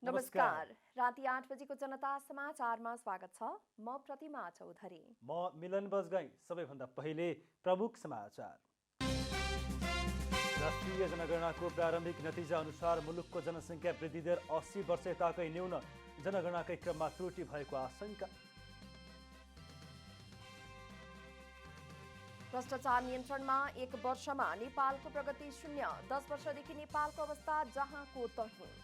नमस्कार। राति 8 बजेको जनता समाचारमा स्वागत छ। म प्रतिमा चौधरी। म मिलन बजगाई। सबैभन्दा पहिले प्रमुख समाचार। राष्ट्रिय जनगणनाको प्रारम्भिक नतिजा अनुसार मुलुकको जनसङ्ख्या वृद्धि दर 80 वर्ष यताकै न्यून, जनगणनाकै क्रममा त्रुटि भएको आशंका। भ्रष्टाचार नियन्त्रणमा 1 वर्षमा नेपालको प्रगति शून्य, 10 वर्षदेखि नेपालको अवस्था जहाँको तहीँ।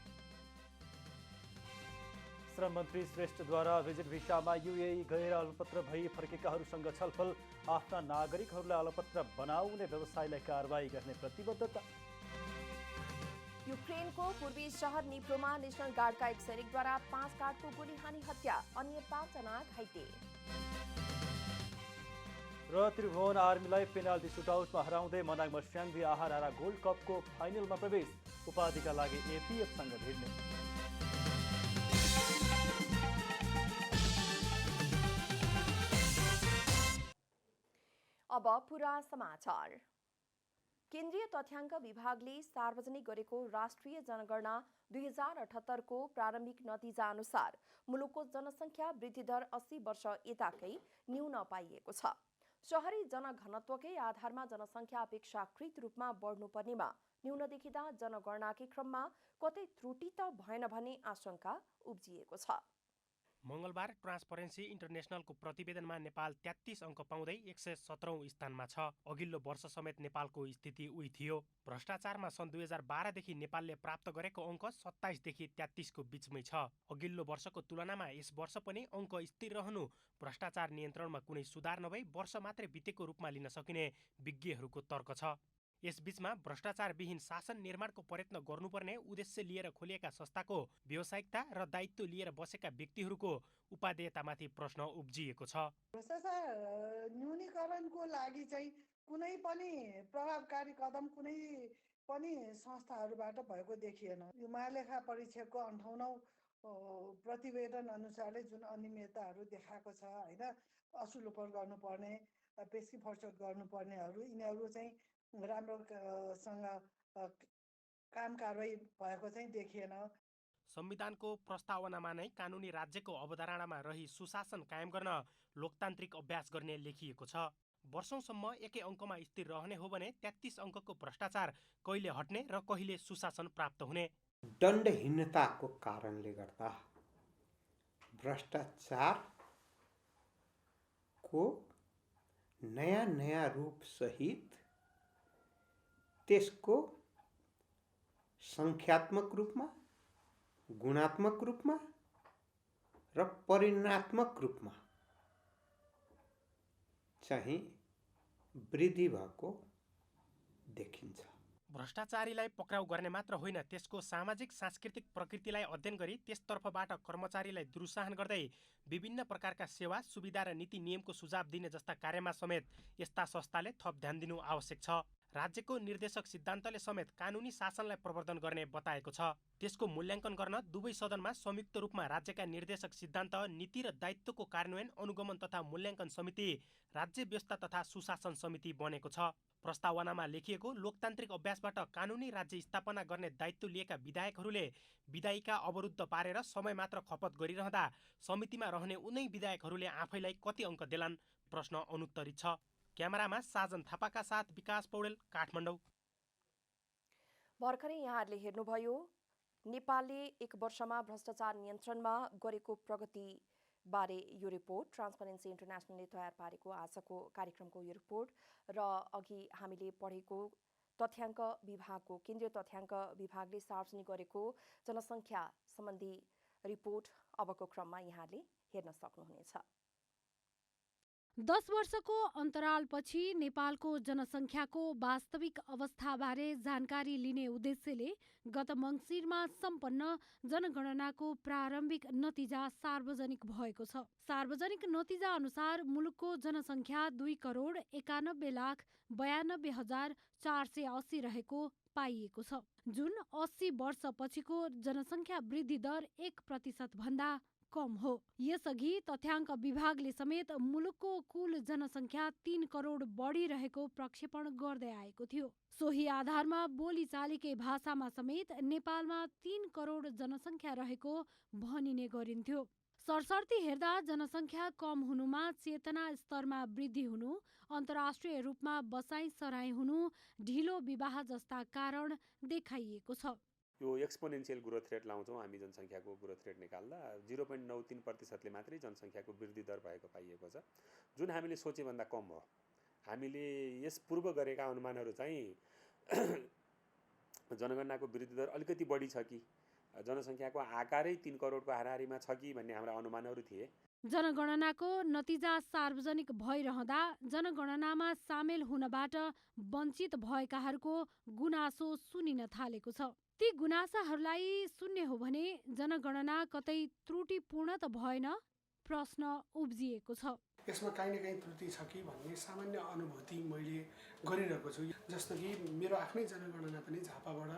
श्रम मन्त्री श्रेष्ठद्वारा भिजिट भिसामा युएई गएर अलपत्र भई फर्केकाहरूसँग छलफल, आफ्ना नागरिकहरूलाई अलपत्र बनाउने व्यवसायलाई कारबाही गर्ने प्रतिबद्धता। युक्रेनको पूर्वी शहर निप्रोमा नेशनल गार्डका एक सैनिकद्वारा 5 गार्डको गोली हानी हत्या, अन्य 5 जना घाइते। र त्रिभुवन आर्मीलाई पेनाल्टी सुटआउटमा हराउँदै मनाङ मस्याङ्गी आहारा गोल्ड कपको फाइनलमा प्रवेश, उपाधिका लागि एपीएफसँग भिड्ने। अब पूरा समाचार। केन्द्रीय तथ्याङ्क विभागले सार्वजनिक गरेको राष्ट्रिय जनगणना 2078 को प्रारम्भिक नतिजा अनुसार मुलुकको जनसङ्ख्या वृद्धि दर 80 वर्ष यताकै न्यून पाइएको छ। शहरी जनघनत्वकै आधारमा जनसङ्ख्या अपेक्षाकृत रूपमा बढ्नुपर्नेमा न्यून देखिँदा जनगणनाकै क्रममा कतै त्रुटि त भएन भन्ने आशंका उब्जिएको छ। मंगलबार ट्रान्सपरेन्सी इन्टरनेसनलको प्रतिवेदनमा नेपाल 33 अङ्क पाउँदै 117औं स्थानमा छ। अघिल्लो वर्ष समेत नेपालको स्थिति उही थियो। भ्रष्टाचारमा सन् 2012 देखि नेपालले प्राप्त गरेको अङ्क 27 देखि 33 को बीचमै छ। अघिल्लो वर्षको तुलनामा यस वर्ष पनि अङ्क स्थिर रहनु भ्रष्टाचार नियन्त्रणमा कुनै सुधार नभई वर्ष मात्रै बितेको रूपमा लिन सकिने विज्ञहरूको तर्क छ। यसबीचमा भ्रष्टाचारविहीन शासन निर्माणको प्रयत्न गर्नुपर्ने उद्देश्य लिएर खोलिएका संस्थाको व्यावसायिकता र दायित्व लिएर बसेका व्यक्तिहरूको उपादेयतामाथि प्रश्न उब्जिएको छ। भ्रष्टाचार न्यूनीकरणको लागि चाहिँ कुनै पनि प्रभावकारी कदम कुनै पनि संस्थाहरूबाट भएको देखिएन। यो महालेखा परीक्षकको 58औं प्रतिवेदन अनुसारले जुन अनियमितताहरू देखाएको छ हैन, असुलोपर गर्नुपर्ने, पेशी फर्चट गर्नुपर्नेहरू, यिनीहरू चाहिँ राम्रोसँग काम कारबाही भएको चाहिँ देखिएन। संविधानको प्रस्तावनामा नै कानुनी राज्यको अवधारणामा रही सुशासन कायम गर्न लोकतान्त्रिक अभ्यास गर्ने लेखिएको छ। वर्षौंसम्म एकै अङ्कमा स्थिर रहने हो भने 33 अङ्कको भ्रष्टाचार कहिले हट्ने र कहिले सुशासन प्राप्त हुने। दण्डहीनताको कारणले गर्दा भ्रष्टाचारको नयाँ नयाँ रूप सहित त्यसको सङ्ख्यात्मक रूपमा, गुणात्मक रूपमा र परिमाणात्मक रूपमा चाहिँ वृद्धि भएको देखिन्छ। भ्रष्टाचारीलाई पक्राउ गर्ने मात्र होइन, त्यसको सामाजिक सांस्कृतिक प्रकृतिलाई अध्ययन गरी त्यसतर्फबाट कर्मचारीलाई दुरुत्साहन गर्दै विभिन्न प्रकारका सेवा सुविधा र नीति नियमको सुझाव दिने जस्ता कार्यमा समेत यस्ता संस्थाले थप ध्यान दिनु आवश्यक छ। राज्यको निर्देशक सिद्धान्तले समेत कानुनी शासनलाई प्रवर्धन गर्ने बताएको छ। त्यसको मूल्याङ्कन गर्न दुवै सदनमा संयुक्त रूपमा राज्यका निर्देशक सिद्धान्त, नीति र दायित्वको कार्यान्वयन, अनुगमन तथा मूल्याङ्कन समिति, राज्य व्यवस्था तथा सुशासन समिति बनेको छ। प्रस्तावनामा लेखिएको लोकतान्त्रिक अभ्यासबाट कानुनी राज्य स्थापना गर्ने दायित्व लिएका विधायकहरूले विधायिका अवरुद्ध पारेर समय मात्र खपत गरिरहँदा समितिमा रहने उनै विधायकहरूले आफैलाई कति अङ्क देलान्, प्रश्न अनुत्तरित छ। क्यामेरामा साजन थापाका साथ विकास पौडेल, काठमाडौँ। भर्खरै यहाँहरूले हेर्नुभयो नेपालले 1 वर्षमा भ्रष्टाचार नियन्त्रणमा गरेको प्रगति बारे यो रिपोर्ट। ट्रान्सपरेन्सी इन्टरनेसनलले तयार पारेको आजको कार्यक्रमको यो रिपोर्ट र अघि हामीले पढेको तथ्याङ्क विभागको, केन्द्रीय तथ्याङ्क विभागले सार्वजनिक गरेको जनसङ्ख्या सम्बन्धी रिपोर्ट अबको क्रममा यहाँले हेर्न सक्नुहुनेछ। 10 वर्षको अन्तरालपछि नेपालको जनसङ्ख्याको वास्तविक अवस्थाबारे जानकारी लिने उद्देश्यले गत मङ्सिरमा सम्पन्न जनगणनाको प्रारम्भिक नतिजा सार्वजनिक भएको छ। सार्वजनिक नतिजा अनुसार मुलुकको जनसङ्ख्या 2,91,92,480 रहेको पाइएको छ, जुन 80 वर्षपछिको जनसङ्ख्या वृद्धि दर 1% भन्दा कम हो। यसअघि तथ्याङ्क विभागले समेत मुलुकको कुल जनसङ्ख्या 3 करोड बढिरहेको प्रक्षेपण गर्दै आएको थियो। सोही आधारमा बोलीचालीकै भाषामा समेत नेपालमा 3 करोड जनसङ्ख्या रहेको भनिने गरिन्थ्यो। सरसर्ती हेर्दा जनसङ्ख्या कम हुनुमा चेतना स्तरमा वृद्धि हुनु, अन्तर्राष्ट्रिय रूपमा बसाई सराई हुनु, ढिलो विवाह जस्ता कारण देखाइएको छ। यो एक्सपोनेन्सियल ग्रोथ रेट लाउँछौँ हामी जनसङ्ख्याको ग्रोथ रेट निकाल्दा 0.93%ले मात्रै जनसङ्ख्याको वृद्धि दर भएको पाइएको छ, जुन हामीले सोचेभन्दा कम हो। हामीले यस पूर्व गरेका अनुमानहरू चाहिँ जनगणनाको वृद्धि दर अलिकति बढी छ कि जनसङ्ख्याको आकारै 3 करोडको हाराहारीमा छ कि भन्ने हाम्रा अनुमानहरू थिए। जनगणनाको नतिजा सार्वजनिक भइरहँदा जनगणनामा सामेल हुनबाट वञ्चित भएकाहरूको गुनासो सुनिन थालेको छ। ती गुनासाहरूलाई सुन्ने हो भने जनगणना कतै त्रुटिपूर्ण त भएन प्रश्न उब्जिएको छ। यसमा काहीँ न काहीँ त्रुटि छ कि भन्ने सामान्य अनुभूति मैले गरिरहेको छु। जस्तो कि मेरो आफ्नै जनगणना पनि झापाबाट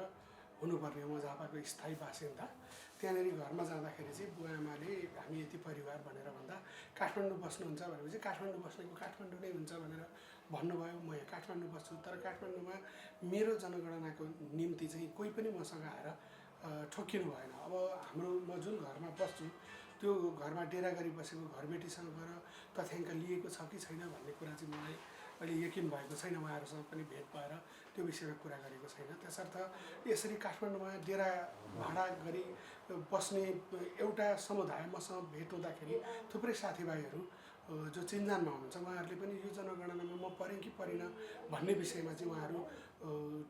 हुनुपर्ने हो। म झापाको स्थायी बासिन्दा। त्यहाँनिर घरमा जाँदाखेरि चाहिँ बुवाआमाले हामी यति परिवार भनेर भन्दा काठमाडौँ बस्नुहुन्छ भनेपछि काठमाडौँ बस्नेको काठमाडौँ नै हुन्छ भनेर भन्नुभयो। म यहाँ काठमाडौँ बस्छु, तर काठमाडौँमा मेरो जनगणनाको निम्ति चाहिँ कोही पनि मसँग आएर ठोकिनु भएन। अब म जुन घरमा बस्छु त्यो घरमा डेरा गरी बसेको घरबेटीसँग गएर तथ्याङ्क लिएको छ कि छैन भन्ने कुरा चाहिँ मलाई अहिले यकिन भएको छैन। उहाँहरूसँग पनि भेट भएर त्यो विषयमा कुरा गरेको छैन। त्यसर्थ यसरी काठमाडौँमा डेरा भाडा गरी बस्ने एउटा समुदाय मसँग भेट हुँदाखेरि थुप्रै साथीभाइहरू जो चिन्जानमा हुनुहुन्छ उहाँहरूले पनि यो जनगणनामा म परेँ कि परिनँ भन्ने विषयमा चाहिँ उहाँहरू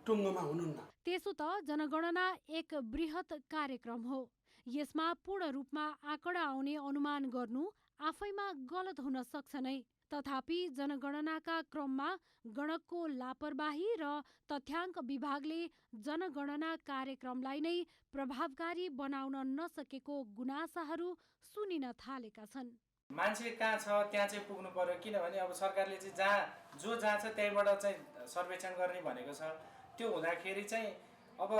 टुङ्गोमा हुनुहुन्न। त्यसो त जनगणना एक बृहत कार्यक्रम हो। यसमा पूर्ण रूपमा आँकडा आउने अनुमान गर्नु आफैमा गलत हुन सक्छ नै। तथापि जनगणनाका क्रममा गणकको लापरवाही र तथ्याङ्क विभागले जनगणना कार्यक्रमलाई नै प्रभावकारी बनाउन नसकेको गुनासाहरू सुनिन थालेका छन्। मान्छे कहाँ छ त्यहाँ चाहिँ पुग्नु पर्यो, किनभने अब सरकारले चाहिँ जहाँ छ त्यहीँबाट चाहिँ सर्वेक्षण गर्ने भनेको छ। त्यो हुँदाखेरि चाहिँ अब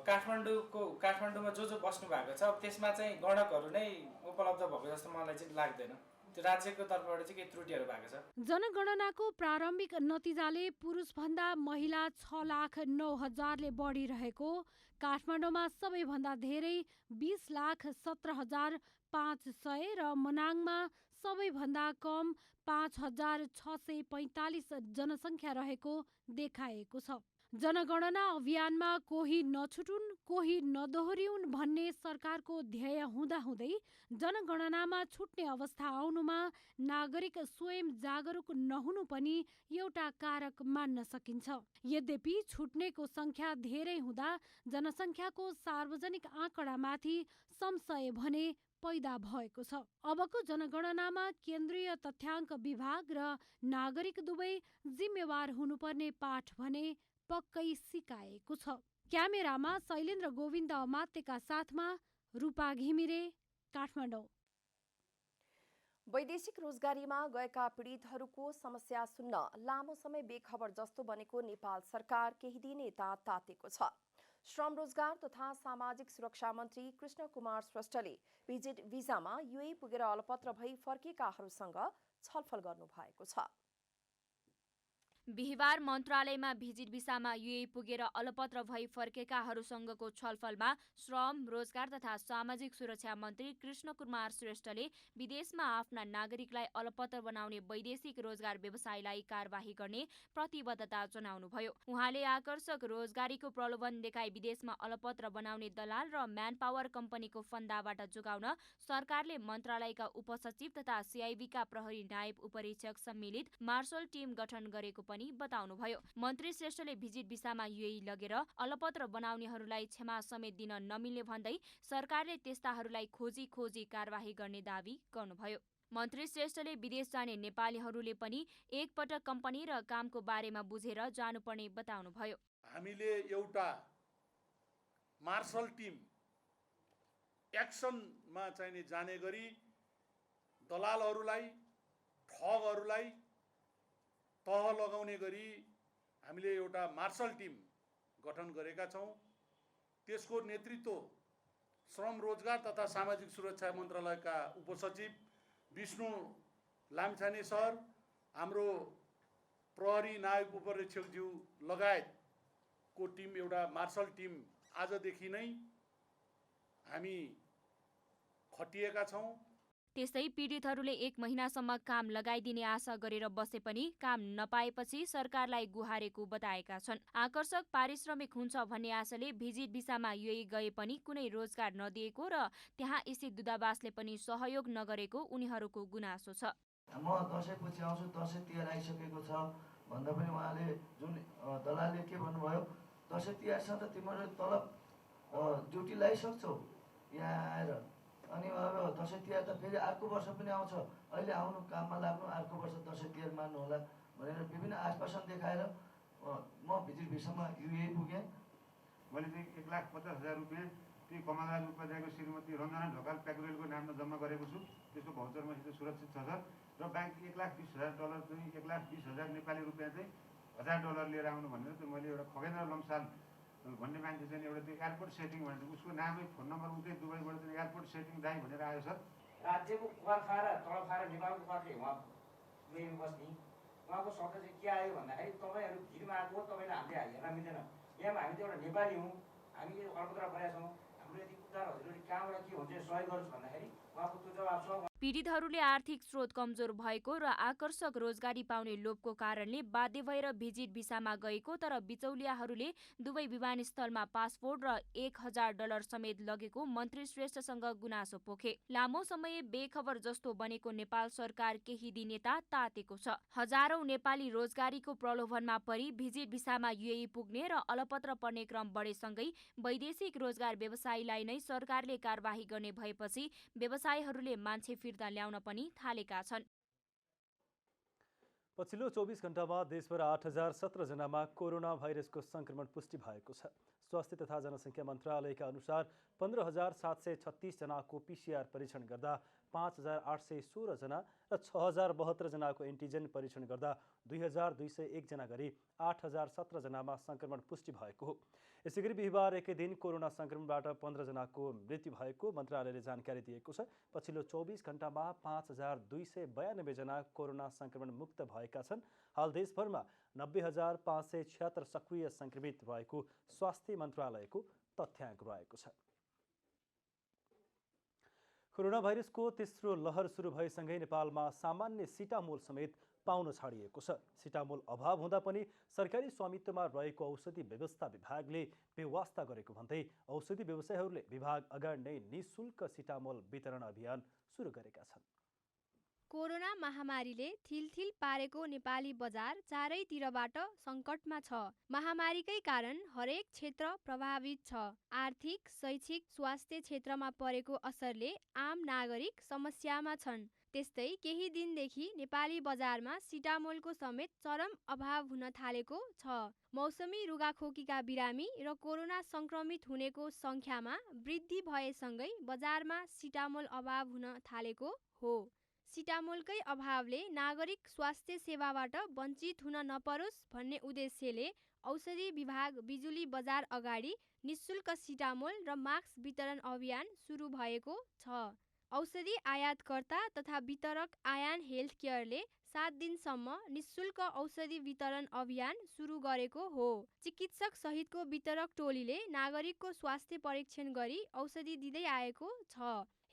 काठमाडौँमा जो बस्नु भएको छ त्यसमा चाहिँ गणकहरू नै उपलब्ध भएको जस्तो मलाई चाहिँ लाग्दैन। त्यो राज्यको तर्फबाट चाहिँ केही त्रुटिहरू भएको छ। जनगणनाको प्रारम्भिक नतिजाले पुरुषभन्दा महिला 6,09,000ले बढिरहेको, काठमाडौँमा सबैभन्दा धेरै 20,17,500 र मनाङमा सबैभन्दा कम 5,645 जनसङ्ख्या रहेको देखाएको छ। जनगणना अभियानमा कोही नछुटुन्, कोही नदोहोरिउन् भन्ने सरकारको ध्येय हुँदाहुँदै जनगणनामा छुट्ने अवस्था आउनुमा नागरिक स्वयं जागरुक नहुनु पनि एउटा कारक मान्न सकिन्छ। यद्यपि छुट्नेको सङ्ख्या धेरै हुँदा जनसङ्ख्याको सार्वजनिक आँकडामाथि संशय भने पैदा भएको छ। अबको जनगणनामा केन्द्रीय तथ्याङ्क विभाग र नागरिक दुवै जिम्मेवार हुनुपर्ने पाठ भने पक्कै सिकाएको छ। क्यामेरामा शैलेन्द्र गोविन्द अमात्यका साथमा रूपा घिमिरे, काठमाडौँ। वैदेशिक रोजगारीमा गएका पीडितहरूको समस्या सुन्न लामो समय बेखबर जस्तो बनेको नेपाल सरकार केही दिन यता तातेको छ। श्रम रोजगार तथा सामाजिक सुरक्षा मन्त्री कृष्ण कुमार श्रेष्ठले भिजिट भिजामा युए पुगेर अलपत्र भई फर्केकाहरूसँग छलफल गर्नुभएको छ। बिहिबार मन्त्रालयमा भिजिट भिसामा युए पुगेर अलपत्र भई फर्केकाहरूसँगको छलफलमा श्रम रोजगार तथा सामाजिक सुरक्षा मन्त्री कृष्ण कुमार श्रेष्ठले विदेशमा आफ्ना नागरिकलाई अलपत्र बनाउने वैदेशिक रोजगार व्यवसायलाई कारबाही गर्ने प्रतिबद्धता जनाउनुभयो। उहाँले आकर्षक रोजगारीको प्रलोभन देखाई विदेशमा अलपत्र बनाउने दलाल र म्यान पावर कम्पनीको फन्दाबाट जोगाउन सरकारले मन्त्रालयका उपसचिव तथा सिआइबीका प्रहरी नायब उपरीक्षक सम्मिलित मार्शल टिम गठन गरेको पनि बताउनुभयो। मन्त्री श्रेष्ठले भिजिट भिसामा युए लगेर अलपत्र बनाउनेहरूलाई क्षमा समेत दिन नमिल्ने भन्दै सरकारले त्यस्ताहरूलाई खोजी कारबाही गर्ने दावी गर्नुभयो। मन्त्री श्रेष्ठले विदेश जाने नेपालीहरूले पनि एकपटक कम्पनी र कामको बारेमा बुझेर जानुपर्ने बताउनुभयो। हामीले एउटा मार्शल टिम एक्सनमा चाहिने जाने गरी दलालहरूलाई ठगहरूलाई तह लगाउने गरी हामीले एउटा मार्शल टिम गठन गरेका छौँ। त्यसको नेतृत्व श्रम रोजगार तथा सामाजिक सुरक्षा मन्त्रालयका उपसचिव विष्णु लामिछाने सर, हाम्रो प्रहरी नायक उपरीक्षकज्यू लगायतको टिम, एउटा मार्शल टिम आजदेखि नै हामी खटिएका छौँ। त्यस्तै पीडितहरूले 1 महिनासम्म काम लगाइदिने आशा गरेर बसे पनि काम नपाएपछि सरकारलाई गुहारेको बताएका छन्। आकर्षक पारिश्रमिक हुन्छ भन्ने आशाले भिजिट भिसामा युएई गए पनि कुनै रोजगार नदिएको र त्यहाँ स्थित दूतावासले पनि सहयोग नगरेको उनीहरूको गुनासो छ। म दसैँपछि आउँछु, दसैँ तिहार आइसकेको छ भन्दा पनि उहाँले जुन दलालले के भन्नुभयो, दसैँ तिहारसँग त तिमीहरू तलब ड्युटी लगाइसक्छौ यहाँ आएर, अनि अब दसैँ तिहार त फेरि अर्को वर्ष पनि आउँछ, अहिले आउनु, काममा लाग्नु, अर्को वर्ष दसैँ तिहार मान्नु होला भनेर विभिन्न आश्वासन देखाएर म भिजिट भिसामा युएई पुगेँ। मैले चाहिँ 1,50,000 रुपियाँ ती कमलराज उपाध्यायको श्रीमती रञ्जना ढकाल प्याक्रेलको नाममा जम्मा गरेको छु। त्यसको भाउचर मसित सुरक्षित छ सर। र ब्याङ्क $1,20,000 चाहिँ $1,20,000 नेपाली रुपियाँ चाहिँ $1,000 लिएर आउनु भनेर चाहिँ मैले एउटा खगेन्द्र लम्साल भन्ने मान्छे चाहिँ एउटा त्यो एयरपोर्ट सेटिङ भनेर उसको नामै फोन नम्बर उतै दुबईबाट चाहिँ एयरपोर्ट सेटिङ दाइ भनेर आयो सर। राज्यको कर खाएर तलब खाएर नेपालको करले उहाँ युएईमा बस्ने, उहाँको शब्द चाहिँ के आयो भन्दाखेरि तपाईँहरू भिडमा आएको हो, तपाईँले हामीले हेर्न मिल्दैन, यहाँ हामी त एउटा नेपाली हौँ, हामीले अल्पत्र गरेका छौँ, हाम्रो यदि उद्धार हजुरले कहाँबाट के हुन्छ सहयोग गर्नुहोस् भन्दाखेरि उहाँको त्यो जवाब छ। पीडितहरूले आर्थिक स्रोत कमजोर भएको र आकर्षक रोजगारी पाउने लोभको कारणले बाध्य भएर भिजिट भिसामा गएको, तर बिचौलियाहरूले दुवै विमानस्थलमा पासपोर्ट र $1,000 समेत लगेको मन्त्री श्रेष्ठसँग गुनासो पोखे। लामो समय बेखबर जस्तो बनेको नेपाल सरकार केही दिन यता तातेको छ। हजारौं नेपाली रोजगारीको प्रलोभनमा परि भिजिट भिसामा युएई पुग्ने र अलपत्र पर्ने क्रम बढेसँगै वैदेशिक रोजगार व्यवसायीलाई नै सरकारले कारबाही गर्ने भएपछि व्यवसायीहरूले मान्छे फिर्ता ल्याउन पनि थालेका छन्। पछिल्लो 24 घण्टामा देशभर 8,017 जनामा कोरोना भाइरसको संक्रमण पुष्टि भएको छ। स्वास्थ्य तथा जनसङ्ख्या मन्त्रालयका अनुसार 15,736 जनाको PCR परीक्षण गर्दा 5,816 जना र 6,072 जनाको एन्टिजेन परीक्षण गर्दा 2,201 जना गरी 8,017 जनामा संक्रमण पुष्टि भएको हो। यसैगरी बिहिबार एकै दिन कोरोना संक्रमणबाट 15 जनाको मृत्यु भएको मन्त्रालयले जानकारी दिएको छ। पछिल्लो 24 घण्टामा 5,292 जना कोरोना संक्रमण मुक्त भएका छन्। हाल देशभरमा 90,576 सक्रिय संक्रमित रहेको स्वास्थ्य मन्त्रालयको तथ्याङ्क रहेको छ। कोरोना भाइरसको तेस्रो लहर सुरु भएसँगै नेपालमा सामान्य सिटामोल समेत पाउन छाडिएको छ। सिटामोल अभाव हुँदा पनि सरकारी स्वामित्वमा रहेको औषधि व्यवस्था विभागले बेवास्ता गरेको भन्दै औषधि व्यवसायीहरूले विभाग अगाडि नै निःशुल्क सिटामोल वितरण अभियान सुरु गरेका छन्। कोरोना महामारीले थिलथिल पारेको नेपाली बजार चारैतिरबाट सङ्कटमा छ। महामारीकै कारण हरेक क्षेत्र प्रभावित छ। आर्थिक, शैक्षिक, स्वास्थ्य क्षेत्रमा परेको असरले आम नागरिक समस्यामा छन्। त्यस्तै केही दिनदेखि नेपाली बजारमा सिटामोलको समेत चरम अभाव हुन थालेको छ। मौसमी रुगाखोकीका बिरामी र कोरोना संक्रमित हुनेको संख्यामा वृद्धि भएसँगै बजारमा सिटामोल अभाव हुन थालेको हो। सिटामोलकै अभावले नागरिक स्वास्थ्य सेवाबाट वञ्चित हुन नपरोस् भन्ने उद्देश्यले औषधि विभाग बिजुली बजार अगाडि निःशुल्क सिटामोल र मास्क वितरण अभियान सुरु भएको छ। औषधि आयातकर्ता तथा वितरक आयान हेल्थ केयरले 7 दिनसम्म निःशुल्क औषधि वितरण अभियान सुरु गरेको हो। चिकित्सक सहितको वितरक टोलीले नागरिकको स्वास्थ्य परीक्षण गरी औषधि दिँदै आएको छ।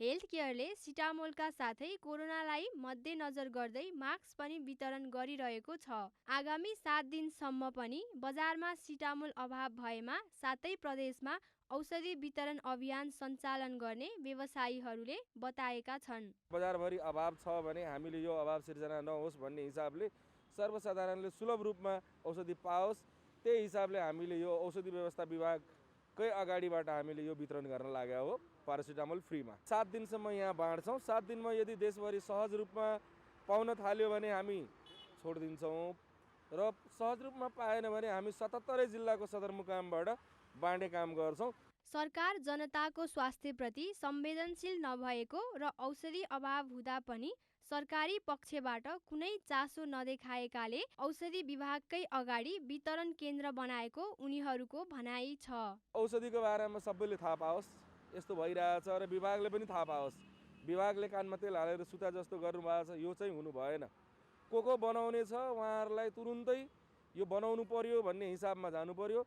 हेल्थ केयरले सिटामोलका साथै कोरोनालाई मध्यनजर गर्दै मास्क पनि वितरण गरिरहेको छ। आगामी 7 दिनसम्म पनि बजारमा सिटामोल अभाव भएमा सातै प्रदेशमा औषधि वितरण अभियान सञ्चालन गर्ने व्यवसायीहरूले बताएका छन्। बजारभरि अभाव छ भने हामीले यो अभाव सिर्जना नहोस् भन्ने हिसाबले सर्वसाधारणले सुलभ रूपमा औषधि पाओस्, त्यही हिसाबले हामीले यो औषधि व्यवस्था विभागकै अगाडिबाट हामीले यो वितरण गर्न लागेका हो। पारासिटामोल फ्रीमा 7 दिनसम्म यहाँ बाँड्छौँ। 7 दिनमा यदि देशभरि सहज रूपमा पाउन थाल्यो भने हामी छोडिदिन्छौँ र सहज रूपमा पाएन भने हामी 77 जिल्लाको सदरमुकामबाट बाँड्ने काम गर्छौँ। सरकार जनताको स्वास्थ्यप्रति संवेदनशील नभएको र औषधि अभाव हुँदा पनि सरकारी पक्षबाट कुनै चासो नदेखाएकाले औषधि विभागकै अगाडि वितरण केन्द्र बनाएको उनीहरूको भनाइ छ। औषधिको बारेमा सबैले थाहा पाओस्, यस्तो भइरहेछ र विभागले पनि थाहा पाओस्। विभागले कानमा तेल हालेर सुता जस्तो गर्नुभएको छ, यो चाहिँ हुनु भएन। को बनाउने छ उहाँहरूलाई तुरुन्तै यो बनाउनु पर्यो भन्ने हिसाबमा जानु पर्यो।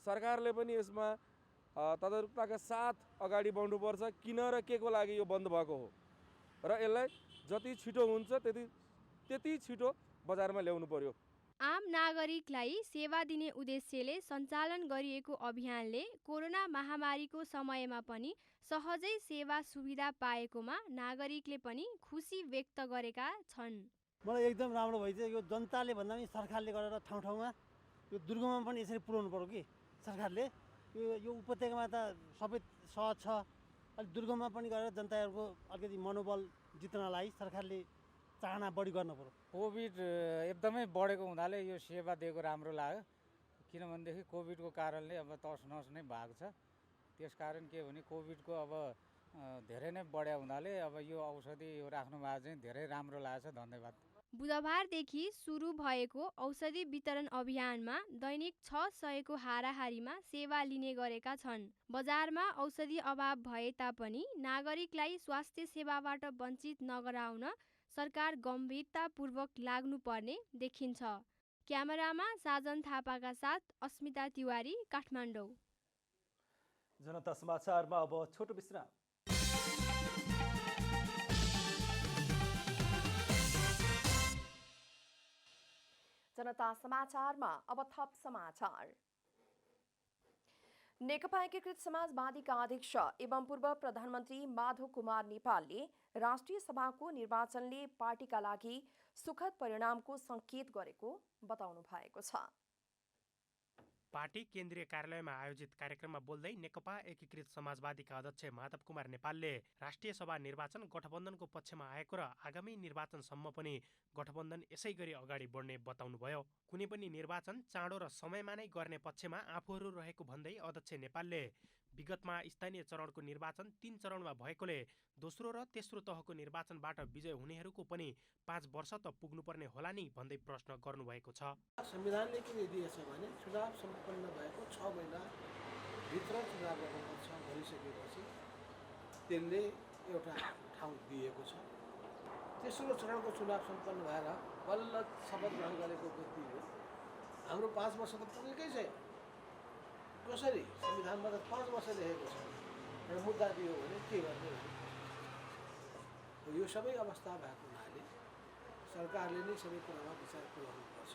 सरकारले पनि यसमा तदारुकताका साथ अगाडि बढ्नुपर्छ। किन र के को लागि यो बन्द भएको हो र यसलाई जति छिटो हुन्छ त्यति छिटो बजारमा ल्याउनु पर्यो। आम नागरिकलाई सेवा दिने उद्देश्यले सञ्चालन गरिएको अभियानले कोरोना महामारीको समयमा पनि सहजै सेवा सुविधा पाएकोमा नागरिकले पनि खुसी व्यक्त गरेका छन्। मलाई एकदम राम्रो भइछ। यो जनताले भन्दा पनि सरकारले गरेर ठाउँ ठाउँमा यो दुर्गममा पनि यसरी पुर्याउनु पर्यो कि सरकारले। यो उपत्यकामा त सबै सहज छ, अलिक दुर्गममा पनि गरेर जनताहरूको अलिकति मनोबल जित्नलाई सरकारले चाहना बढी गर्नु पर्यो। कोभिड एकदमै बढेको हुनाले यो सेवा दिएको राम्रो लाग्यो। किनभनेदेखि कोभिडको कारणले अब तसनस नै भएको छ। त्यसकारण के भने कोभिडको अब धेरै नै बढ्या हुनाले अब यो औषधि यो राख्नु भएको चाहिँ धेरै राम्रो लागेको छ। धन्यवाद। बुधबारदेखि सुरु भएको औषधि वितरण अभियानमा दैनिक 600 को हाराहारीमा सेवा लिने गरेका छन्। बजारमा औषधि अभाव भए तापनि नागरिकलाई स्वास्थ्य सेवाबाट वञ्चित नगराउन सरकार गम्भीरतापूर्वक लाग्नुपर्ने देखिन्छ। क्यामेरामा साजन थापाका साथ अस्मिता तिवारी, काठमाडौँ। जनता समाचारमा अब छोटो विश्राम। जनता समाचारमा अब थप समाचार। नेकपा एकीकृत समाजवादीका अध्यक्ष एवं पूर्व प्रधानमन्त्री माधव कुमार नेपालले राष्ट्रिय सभाको निर्वाचनले पार्टीका लागि सुखद परिणामको संकेत गरेको बताउनु भएको छ। पार्टी केन्द्रीय कार्यालयमा आयोजित कार्यक्रममा बोल्दै नेकपा एकीकृत समाजवादीका अध्यक्ष माधव कुमार नेपालले राष्ट्रिय सभा निर्वाचन गठबन्धनको पक्षमा आएको र आगामी निर्वाचनसम्म पनि गठबन्धन यसै गरी अगाडि बढ्ने बताउनुभयो। कुनै पनि निर्वाचन चाँडो र समयमा नै गर्ने पक्षमा आफूहरू रहेको भन्दै अध्यक्ष नेपालले विगतमा स्थानीय चरणको निर्वाचन 3 चरणमा भएकोले दोस्रो र तेस्रो तहको निर्वाचनबाट विजय हुनेहरूको पनि 5 वर्ष त पुग्नुपर्ने होला नि भन्दै प्रश्न गर्नुभएको छ। संविधानले के दिएछ भने चुनाव सम्पन्न भएको 6 महिनाभित्र चुनाव गर्नुपर्छ भनिसकेपछि त्यसले एउटा ठाउँ दिएको छ। तेस्रो चरणको चुनाव सम्पन्न भएर बल्ल शपथ ग्रहण गरेको व्यक्तिले हाम्रो 5 वर्ष त पुगेकै छैन। कसरी संविधानमा त 5 वर्ष लेखेको छ र मुद्दा दियो भने के गर्ने? यो सबै अवस्था भएको हुनाले सरकारले नै सबै कुरामा विचार गर्नुपर्छ।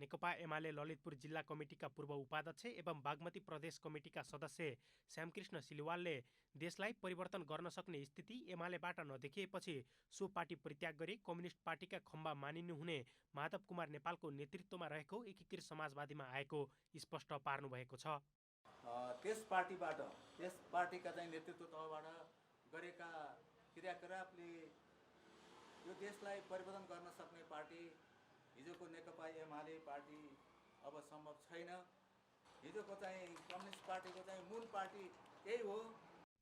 नेकपा एमाले ललितपुर जिल्ला कमिटीका पूर्व उपाध्यक्ष एवं बागमती प्रदेश कमिटीका सदस्य श्यामकृष्ण सिलिवालले देशलाई परिवर्तन गर्न सक्ने स्थिति एमालेबाट नदेखिएपछि सो पार्टी परित्याग गरी कम्युनिस्ट पार्टीका खम्बा मानिनुहुने माधव कुमार नेपालको नेतृत्वमा रहेको एकीकृत समाजवादीमा आएको स्पष्ट पार्नु भएको छ। त्यस पार्टीका चाहिँ नेतृत्व तहबाट गरेका क्रियाकलापले यो देशलाई परिवर्तन गर्न सक्ने पार्टी हिजोको नेकपा एमाले पार्टी अब सम्भव छैन। हिजोको चाहिँ कम्युनिस्ट पार्टीको चाहिँ मूल पार्टी यही हो।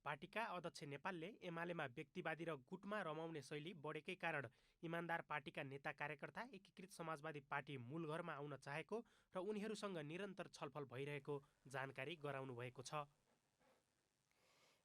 पार्टीका अध्यक्ष नेपालले एमालेमा व्यक्तिवादी र गुटमा रमाउने शैली बढेकै कारण इमान्दार पार्टीका नेता कार्यकर्ता एकीकृत समाजवादी पार्टी मूल घरमा आउन चाहेको र उनीहरूसँग निरन्तर छलफल भइरहेको जानकारी गराउनु भएको छ।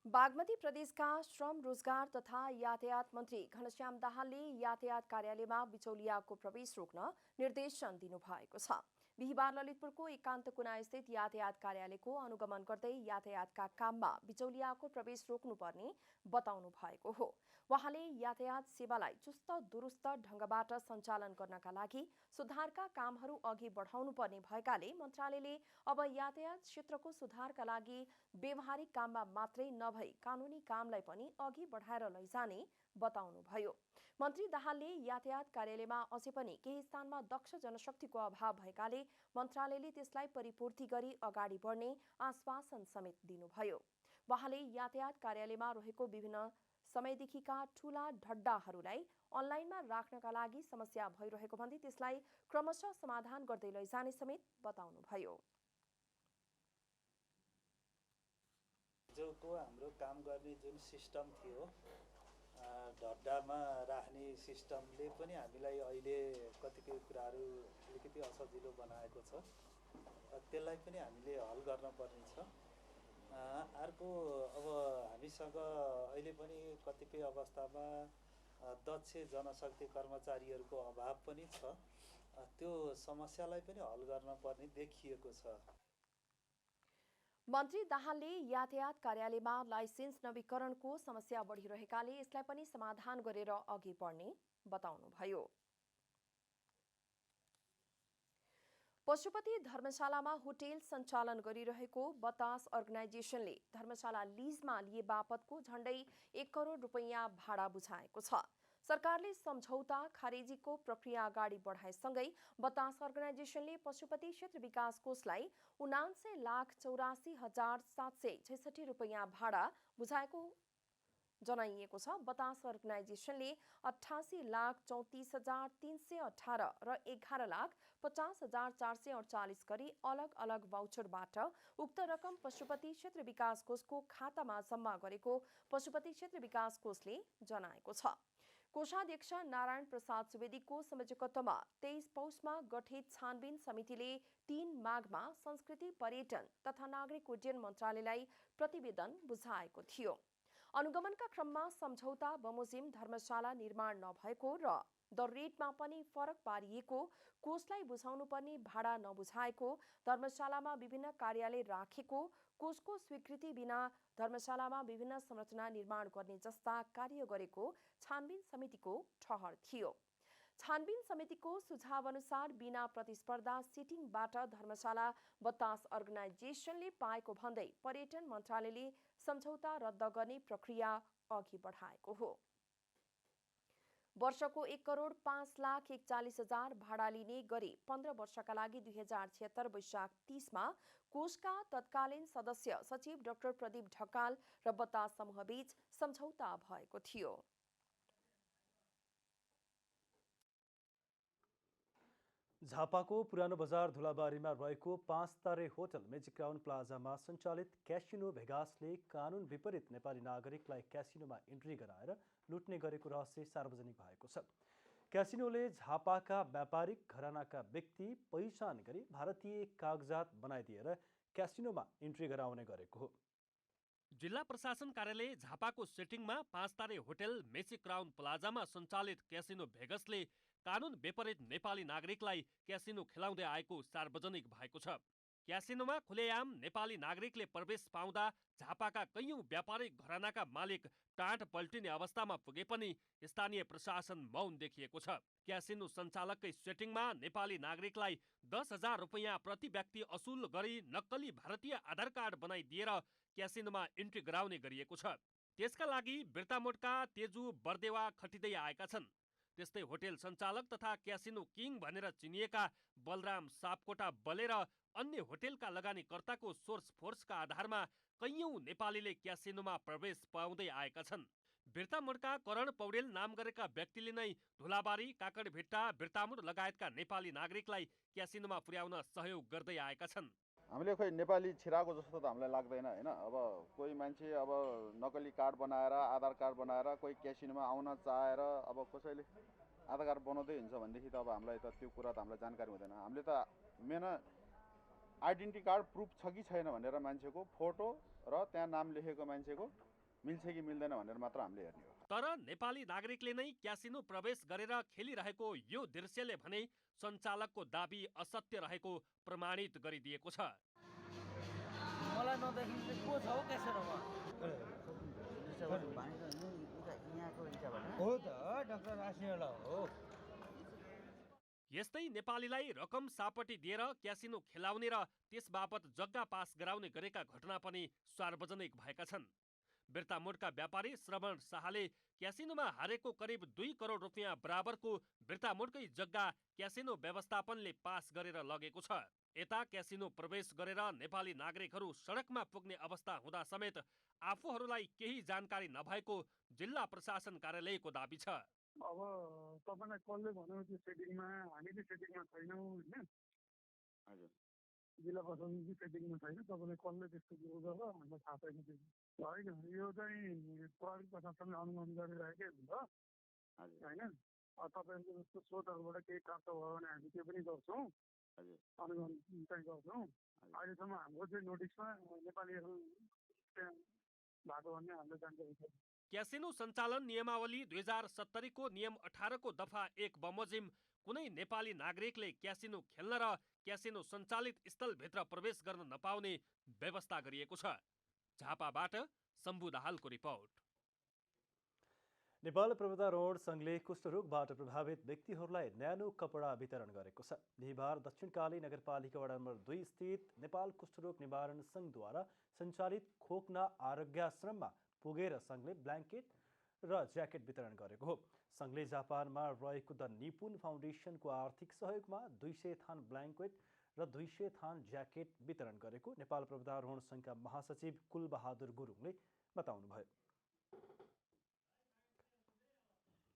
बागमती प्रदेशका श्रम रोजगार तथा यातायात मन्त्री घनश्याम दाहालले यातायात कार्यालयमा बिचौलियाको प्रवेश रोक्न निर्देशन दिनुभएको छ। बिहिबार ललितपुरको एकान्त कुना स्थित यातायात कार्यालयको अनुगमन गर्दै यातायातका काममा बिचौलियाको प्रवेश रोक्नुपर्ने बताउनु भएको हो। उहाँले यातायात सेवालाई चुस्त दुरुस्त ढङ्गबाट सञ्चालन गर्नका लागि सुधारका कामहरू अघि बढाउनु पर्ने भएकाले मन्त्रालयले अब यातायात क्षेत्रको सुधारका लागि व्यवहारिक काममा मात्रै नभई कानुनी कामलाई पनि अघि बढाएर लैजाने बताउनुभयो। मन्त्री दाहालले यातायात कार्यालयमा अझै पनि केही स्थानमा दक्ष जनशक्तिको अभाव भएकाले मन्त्रालयले त्यसलाई परिपूर्ति गरी अगाडि बढ्ने आश्वासन समेत दिनुभयो। उहाँले यातायात कार्यालयमा रहेको विभिन्न समयदेखिका ठूला ढड्डाहरूलाई अनलाइनमा राख्नका लागि समस्या भइरहेको भन्दै त्यसलाई क्रमशः समाधान गर्दै लैजाने समेत बताउनुभयो। जोको हाम्रो काम गर्ने जुन सिस्टम थियो ढड्डामा राख्ने सिस्टमले पनि हामीलाई अहिले कतिपय कुराहरू अलिकति असजिलो बनाएको छ। त्यसलाई पनि हामीले हल गर्न पर्ने छ। अर्को अब हामीसँग अहिले पनि कतिपय अवस्थामा दक्ष जनशक्ति कर्मचारीहरूको अभाव पनि छ। त्यो समस्यालाई पनि हल गर्न पर्ने देखिएको छ। मन्त्री दाहालले यातायात कार्यालयमा लाइसेन्स नवीकरणको समस्या बढिरहेकाले यसलाई पनि समाधान गरेर अघि बढ्ने बताउनुभयो। पशुपति धर्मशालामा होटेल सञ्चालन गरिरहेको बतास अर्गनाइजेसनले धर्मशाला लिजमा लिए बापतको झण्डै 1 करोड रुपैयाँ भाडा बुझाएको छ। सरकारले सम्झौता खारेजीको प्रक्रिया अगाडि बढाएसँगै बतास अर्गनाइजेसनले पशुपति क्षेत्र विकास कोषलाई 79,84,766 रुपैयाँ भाडा बुझाएको जनाइएको छ। बतास अर्गनाइजेसनले 88,34,318 र 11,50,448 गरी अलग अलग भाउचरबाट उक्त रकम पशुपति क्षेत्र विकास कोषको खातामा जम्मा गरेको पशुपति क्षेत्र विकास कोषले जनाएको छ। कोषाध्यक्ष नारायण प्रसाद सुवेदीको संयोजकत्वमा 23 पौषमा गठित छानबिन समितिले 3 माघमा संस्कृति पर्यटन तथा नागरिक उड्डयन मन्त्रालयलाई प्रतिवेदन बुझाएको थियो। अनुगमनका क्रममा सम्झौता बमोजिम धर्मशाला निर्माण नभएको र दर रेटमा पनि फरक पारिएको, कोषलाई बुझाउनुपर्ने भाडा नबुझाएको, धर्मशालामा विभिन्न कार्यालय राखेको, कोषको स्वीकृति बिना धर्मशालामा विभिन्न संरचना निर्माण गर्ने जस्ता कार्य गरेको छानबिन समितिको ठहर थियो। छानबिन समितिको सुझाव अनुसार बिना प्रतिस्पर्धा सिटिङबाट धर्मशाला बतास अर्गनाइजेसनले पाएको भन्दै पर्यटन मन्त्रालयले सम्झौता रद्द गर्ने प्रक्रिया अघि बढाएको हो। वर्षको 1 करोड 5,41,000 भाडा लिने गरी 15 वर्षका लागि 2076 वैशाख 30मा कोषका तत्कालीन सदस्य सचिव डाक्टर प्रदीप ढकाल र बतास समूहबीच सम्झौता भएको थियो। झापाको पुरानो बजार धुलाबारीमा रहेको 5 तारे होटल मेजिक क्राउन प्लाजामा सञ्चालित क्यासिनो भेगासले कानुन विपरीत नेपाली नागरिकलाई क्यासिनोमा इन्ट्री गराएर लुट्ने गरेको रहस्य सार्वजनिक भएको छ। क्यासिनोले झापाका व्यापारिक घरानाका व्यक्ति पहिचान गरी भारतीय कागजात बनाइदिएर क्यासिनोमा इन्ट्री गराउने गरेको हो। जिल्ला प्रशासन कार्यालय झापाको सेटिङमा 5 तारे होटल मेजिक क्राउन प्लाजामा सञ्चालित क्यासिनो भेगसले कानुन विपरीत नेपाली नागरिकलाई क्यासिनो खेलाउँदै आएको सार्वजनिक भएको छ। क्यासिनोमा खुलेआम नेपाली नागरिकले प्रवेश पाउँदा झापाका कैयौं व्यापारिक घरानाका मालिक टाँट पल्टिने अवस्थामा पुगे पनि स्थानीय प्रशासन मौन देखिएको छ। क्यासिनो सञ्चालककै सेटिङमा नेपाली नागरिकलाई 10,000 रुपैयाँ प्रति व्यक्ति असुल गरी नक्कली भारतीय आधार कार्ड बनाइदिएर क्यासिनोमा इन्ट्री गराउने गरिएको छ। त्यसका लागि बिर्तामोडका तेजु बर्देवा खटिँदै आएका छन्। त्यस्तै होटेल सञ्चालक तथा क्यासिनो किङ भनेर चिनिएका बलराम सापकोटा बलेर अन्य होटेलका लगानीकर्ताको सोर्स फोर्सका आधारमा कैयौं नेपालीले क्यासिनोमा प्रवेश पाउँदै आएका छन्। बिर्तामोडका करण पौडेल नाम गरेका व्यक्तिले नै धुलाबारी, काकडभिट्टा, बिर्तामोड लगायतका नेपाली नागरिकलाई क्यासिनोमा पुर्याउन सहयोग गर्दै आएका छन्। हामीले खोइ नेपाली छिराको जस्तो त हामीलाई लाग्दैन हैन। अब कोही मान्छे अब नकली कार्ड बनाएर आधार कार्ड बनाएर कोही क्यासिनोमा आउन चाहेर अब कसैले आधार कार्ड बनाउँदै हुन्छ भनेदेखि त अब हामीलाई त त्यो कुरा त हामीलाई जानकारी हुँदैन। हामीले त मेन आइडेन्टिटी कार्ड प्रुफ छ कि छैन भनेर मान्छेको फोटो र त्यहाँ नाम लेखेको मान्छेको मिल्छ कि मिल्दैन भनेर मात्र हामीले हेर्ने हो। तर नेपाली नागरिकले नै क्यासिनो प्रवेश गरेर खेलिरहेको यो दृश्यले भने सञ्चालकको दाबी असत्य रहेको प्रमाणित गरिदिएको छ। मलाई नदेखि चाहिँ को छ हो क्यासिनोमा? हो त डाक्टर रासियोला हो। यस्तै नेपालीलाई रकम सापटी दिएर क्यासिनो खेलाउने र त्यस बापत जग्गा पास गराउने गरेका घटना पनि सार्वजनिक भएका छन्। बिर्तामोडका व्यापारी श्रवण शाहले क्यासिनोमा हारेको करिब 2 करोड रुपैयाँ बराबरको बिर्तामोडकै जग्गा क्यासिनो व्यवस्थापनले पास गरेर लगेको छ। यता क्यासिनो प्रवेश गरेर नेपाली नागरिकहरू सडकमा पुग्ने अवस्था हुँदा समेत आफूहरूलाई केही जानकारी नभएको जिल्ला प्रशासन कार्यालयको दाबी छ। अब तपाईलाई कसले भन्यो त्यो सेटिङमा, हामी चाहिँ सेटिङमा छैनौँ होइन। हजुर, जिल्ला प्रशासन चाहिँ सेटिङमा छैन। तपाईँले कसले त्यस्तो कुरो गर्छ हामीलाई थाहा छैन। त्यो होइन, यो चाहिँ प्रहरी प्रशासनले अनुगमन गरिरहेकै हुन्छ होइन। तपाईँहरूको जस्तो स्रोतहरूबाट केही प्राप्त भयो भने हामी त्यो पनि गर्छौँ, अनुगमन चाहिँ गर्छौँ। अहिलेसम्म हाम्रो चाहिँ नोटिसमा नेपालीहरू त्यहाँ भएको भन्ने हाम्रो जानकारी छ। क्यासिनो सञ्चालन नियमावली 2070 को नियम 18 को दफा 1 बमोजिम कुनै नेपाली नागरिकले क्यासिनो खेल्न र क्यासिनो सञ्चालित स्थलभित्र प्रवेश गर्न नपाउने व्यवस्था गरिएको छ। झापाबाट शम्भु दाहालको रिपोर्ट। नेपाल पर्वतारोहण सङ्घले कुष्ठरोगबाट प्रभावित व्यक्तिहरूलाई न्यानो कपडा वितरण गरेको छ। बिहिबार दक्षिणकाली नगरपालिका वडा नम्बर 2 स्थित नेपाल कुष्ठरोग निवारण सङ्घद्वारा सञ्चालित खोक्ना आरोग्याश्रममा पुगेर सङ्घले ब्ल्याङ्केट र ज्याकेट वितरण गरेको हो। सङ्घले जापानमा रहेको द निपुण फाउन्डेसनको आर्थिक सहयोगमा 200 थान ब्ल्याङ्केट र 200 थान ज्याकेट वितरण गरेको नेपाल पर्वतारोहण सङ्घका महासचिव कुलबहादुर गुरुङले बताउनुभयो।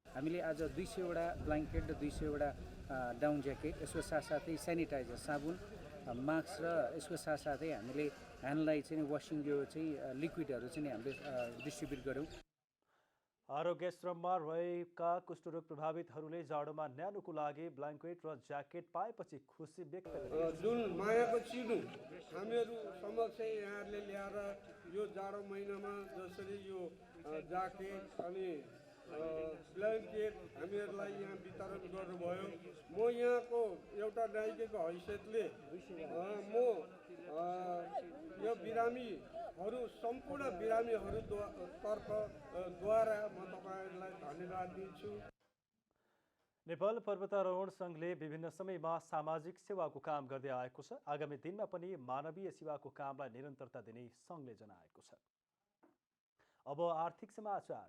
हामीले आज 200 वटा ब्ल्याङ्केट र 200 वटा डाउन ज्याकेट, यसको साथसाथै सेनिटाइजर, साबुन, मास्क र यसको साथसाथै हामीले ह्यान्डलाई चाहिँ वासिङ यो चाहिँ लिक्विडहरू चाहिँ हामीले डिस्ट्रिब्युट गऱ्यौँ। आरोग्याश्रममा रहेका कुष्ठरोग प्रभावितहरूले जाडोमा न्यानोको लागि ब्ल्याङ्केट र ज्याकेट पाएपछि खुसी व्यक्त गरे। जुन मायाको चिनो हामीहरू समक्ष यहाँहरूले ल्याएर यो जाडो महिनामा जसरी यो ज्याकेट अनि ब्ल्याङ्केट हामीहरूलाई यहाँ वितरण गर्नुभयो। म यहाँको एउटा नागरिकको हैसियतले म यो बिरामीहरू सम्पूर्ण बिरामीहरू तर्फद्वारा म तपाईँहरूलाई धन्यवाद दिन्छु। नेपाल पर्वतारोहण सङ्घले विभिन्न समयमा सामाजिक सेवाको काम गर्दै आएको छ। आगामी दिनमा पनि मानवीय सेवाको कामलाई निरन्तरता दिने सङ्घले जनाएको छ। अब आर्थिक समाचार।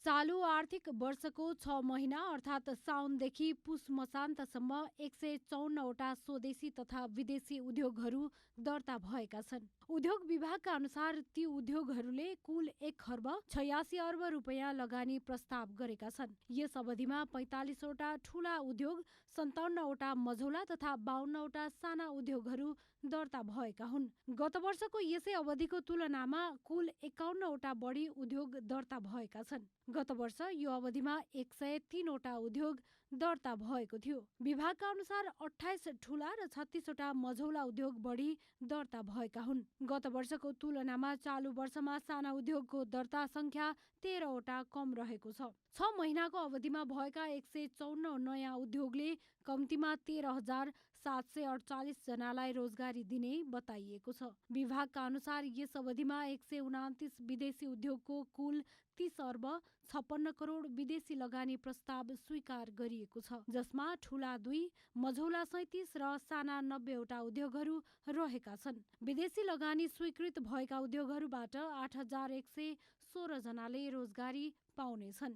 चालू आर्थिक वर्षको 6 महिना अर्थात् साउनदेखि पुस मसान्तसम्म 154 वटा स्वदेशी तथा विदेशी उद्योगहरू दर्ता भएका छन्। उद्योग विभागका अनुसार ती उद्योगहरूले कुल 1 खर्ब 86 अर्ब रुपैयाँ लगानी प्रस्ताव गरेका छन्। यस अवधिमा 45 वटा ठूला उद्योग, 57 वटा मझौला तथा 52 वटा साना उद्योगहरू दर्ता भएका हुन्। गत वर्षको यसै अवधिको तुलनामा कुल 51 वटा बढी उद्योग दर्ता भएका छन्। गत वर्ष यो अवधिमा 103 वटा उद्योग दर्ता भएको थियो। विभागका अनुसार 28 ठूला र 36 वटा मझौला उद्योग बढी दर्ता भएका हुन्। गत वर्षको तुलनामा चालु वर्षमा साना उद्योगको दर्ता संख्या 13 वटा कम रहेको छ। 6 महिनाको अवधिमा भएका 154 नयाँ उद्योगले कम्तीमा 13,748 जनालाई रोजगारी दिने बताइएको छ। विभागका अनुसार यस अवधिमा 129 विदेशी उद्योगको कुल 30 अर्ब 56 करोड विदेशी लगानी प्रस्ताव स्वीकार गरिएको छ, जसमा ठूला 2, मझौला 37 र साना 90 वटा उद्योगहरू रहेका छन्। विदेशी लगानी स्वीकृत भएका उद्योगहरूबाट 8,116 जनाले रोजगारी पाउनेछन्।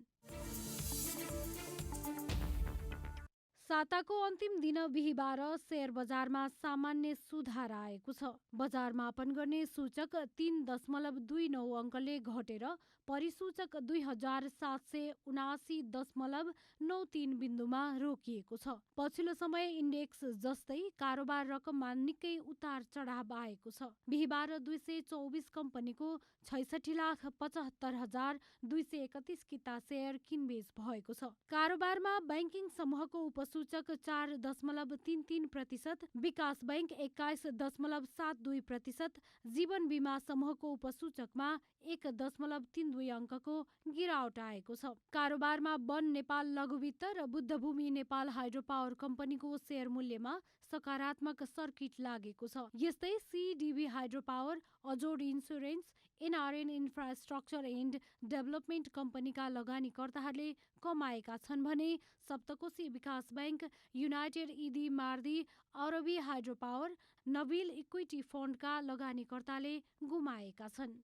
साताको अन्तिम दिन बिहिबार शेयर बजारमा सामान्य सुधार आएको छ। बजार मापन गर्ने सूचक 3.29 अङ्कले घटेर परिसूचक 2779.93 बिन्दुमा रोकिएको छ। पछिल्लो समय इन्डेक्स जस्तै कारोबार रकममा निकै उतार चढाव आएको छ। बिहिबार 224 कम्पनीको 66,75,231 किता शेयर किनबेच भएको छ। कारोबारमा ब्याङ्किङ समूहको उपसूचक 4.33%, विकास बैंक 21.72%, जीवन बिमा समूहको उपसूचकमा 1.32 अङ्कको गिरावट आएको छ। कारोबारमा वन नेपाल लघुवित्त र बुद्धभूमि नेपाल हाइड्रोपावर कम्पनीको शेयर मूल्यमा सकारात्मक सर्किट लागेको छ। यस्तै CDB hydropower, Ajod insurance, NRN infrastructure and development कम्पनीका लगानीकर्ताहरूले कमाएका छन् भने Saptakoshi Bikas bank, united Idi Mardi, Arbi hydropower, Nabil equity फन्डका लगानीकर्ताले गुमाएका छन्।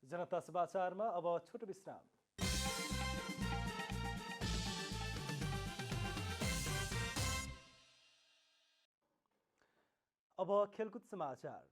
जनता समाचारमा अब छोटो विश्राम। अब खेलकुद समाचार।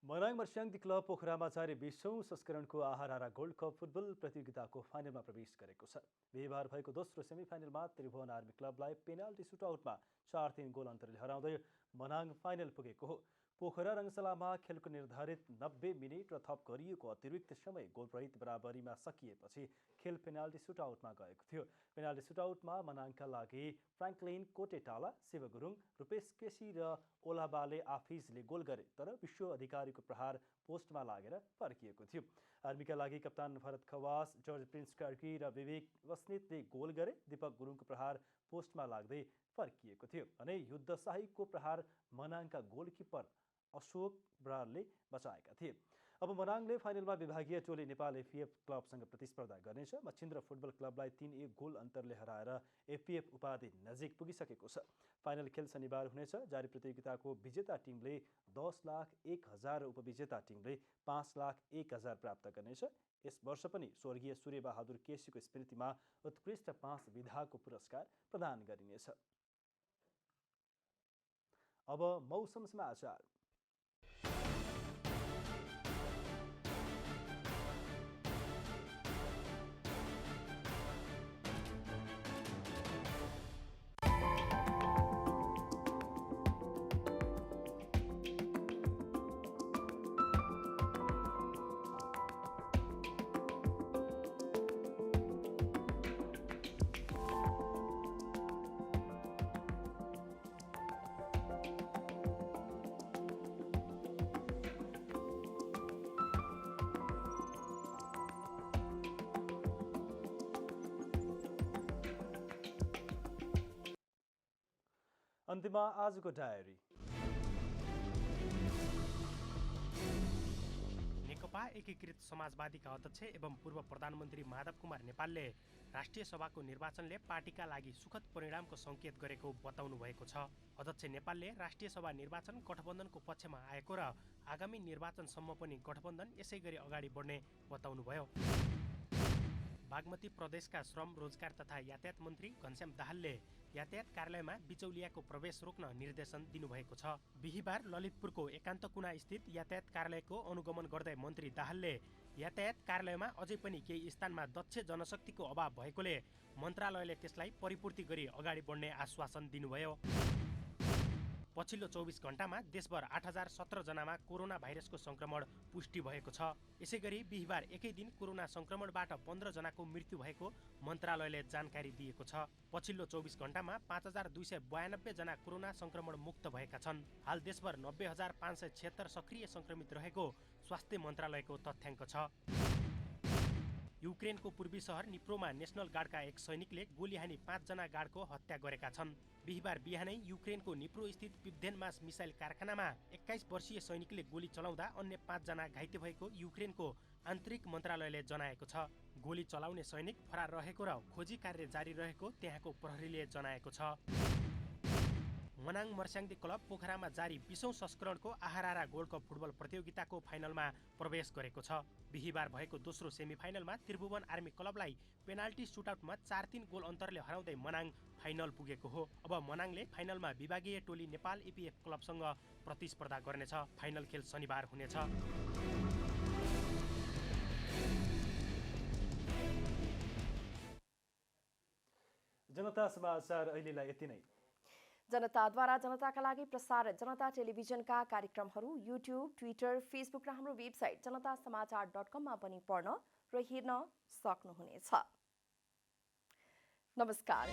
मनाङ मर्स्याङ्दी क्लब पोखरामा जारी 20औं संस्करणको आहारा गोल्ड कप फुटबल प्रतियोगिताको फाइनलमा प्रवेश गरेको छ। बिहिबार भएको दोस्रो सेमिफाइनलमा त्रिभुवन आर्मी क्लबलाई पेनाल्टी सुटआउटमा 4-3 गोल अन्तरले हराउँदै मनाङ फाइनल पुगेको हो। पोखरा रङशालामा खेलको निर्धारित 90 मिनेट र थप गरिएको अतिरिक्त समय गोलरहित बराबरीमा सकिएपछि खेल पेनाल्टी सुटआउटमा गएको थियो। पेनाल्टी सुटआउटमा मनाङका लागि फ्र्याङ्कलिन कोटेटाला, शिव गुरुङ, रुपेश केसी र ओलाबाले आफिजले गोल गरे, तर विश्व अधिकारीको प्रहार पोस्टमा लागेर फर्किएको थियो। आर्मीका लागि कप्तान भरत खवास, जर्ज प्रिन्स कार्की र विवेक बस्नेतले गोल गरे। दीपक गुरुङको प्रहार पोस्टमा लाग्दै फर्किएको थियो भने युद्धशाहीको प्रहार मनाङका गोलकिपर अशोक बरालले बचाएका थिए। अब मनाङले फाइनलमा विभागीय टोली नेपाल एफपीएफ क्लबसँग प्रतिस्पर्धा गर्नेछ। मच्छिन्द्र फुटबल क्लबलाई 3-1 गोल अन्तरले हराएर एफपीएफ उपाधि नजिक पुगिसकेको छ। फाइनल खेल शनिबार हुनेछ। जारी प्रतियोगिताको विजेता टिमले 10,01,000 र उपविजेता टिमले 5,01,000 प्राप्त गर्नेछ। यस वर्ष पनि स्वर्गीय सूर्यबहादुर केसीको स्मृतिमा उत्कृष्ट 5 विधाको पुरस्कार प्रदान गरिनेछ। अब मौसम समाचार। अन्त्यमा आजको डायरी। नेकपा एकीकृत समाजवादीका अध्यक्ष एवं पूर्व प्रधानमन्त्री माधव कुमार नेपालले राष्ट्रिय सभाको निर्वाचनले पार्टीका लागि सुखद परिणामको सङ्केत गरेको बताउनु भएको छ। अध्यक्ष नेपालले राष्ट्रिय सभा निर्वाचन गठबन्धनको पक्षमा आएको र आगामी निर्वाचनसम्म पनि गठबन्धन यसै गरी अगाडि बढ्ने बताउनुभयो। बागमती प्रदेशका श्रम, रोजगार तथा यातायात मन्त्री घनश्याम दाहालले यातायात कार्यालयमा बिचौलियाको प्रवेश रोक्न निर्देशन दिनुभएको छ। बिहिबार ललितपुरको एकान्त कुना स्थित यातायात कार्यालयको अनुगमन गर्दै मन्त्री दाहालले यातायात कार्यालयमा अझै पनि केही स्थानमा दक्ष जनशक्तिको अभाव भएकोले मन्त्रालयले त्यसलाई परिपूर्ति गरी अगाडि बढ्ने आश्वासन दिनुभयो। पछिल्लो 24 घण्टामा देशभर 8,017 जनामा कोरोना भाइरसको संक्रमण पुष्टि भएको छ। यसैगरी बिहिबार एकै दिन कोरोना संक्रमणबाट 15 जनाको मृत्यु भएको मन्त्रालयले जानकारी दिएको छ। पछिल्लो 24 घण्टामा 5,292 जना कोरोना संक्रमण मुक्त भएका छन्। हाल देशभर 90,576 सक्रिय संक्रमित रहेको स्वास्थ्य मन्त्रालयको तथ्याङ्क छ। युक्रेनको पूर्वी सहर निप्रोमा नेसनल गार्डका एक सैनिकले गोली हानी 5 जना गार्डको हत्या गरेका छन्। बिहिबार बिहानै युक्रेनको निप्रो स्थित पिब्देनमास मिसाइल कारखानामा 21 वर्षीय सैनिकले गोली चलाउँदा अन्य 5 जना घाइते भएको युक्रेनको आन्तरिक मन्त्रालयले जनाएको छ। गोली चलाउने सैनिक फरार रहेको र खोजी कार्य जारी रहेको त्यहाँको प्रहरीले जनाएको छ। मनाङ मर्स्याङ्दी क्लब पोखरामा जारी 20औं संस्करणको आहारा गोल्ड कप फुटबल प्रतियोगिताको फाइनलमा प्रवेश गरेको छ। बिहिबार भएको दोस्रो सेमिफाइनलमा त्रिभुवन आर्मी क्लबलाई पेनाल्टी सुटआउटमा 4-3 गोल अन्तरले हराउँदै मनाङ फाइनल पुगेको हो। अब मनाङले फाइनलमा विभागीय टोली नेपाल एपीएफ क्लबसँग प्रतिस्पर्धा गर्नेछ। फाइनल खेल शनिबार हुनेछ। जनता समाचार अहिलेलाई यति नै। जनताद्वारा जनताका लागि प्रसारित जनता टेलिभिजनका कार्यक्रमहरू युट्युब, ट्विटर, फेसबुक र हाम्रो वेबसाइट जनतासमाचार.com मा पनि पढ्न र हेर्न सक्नुहुनेछ। नमस्कार।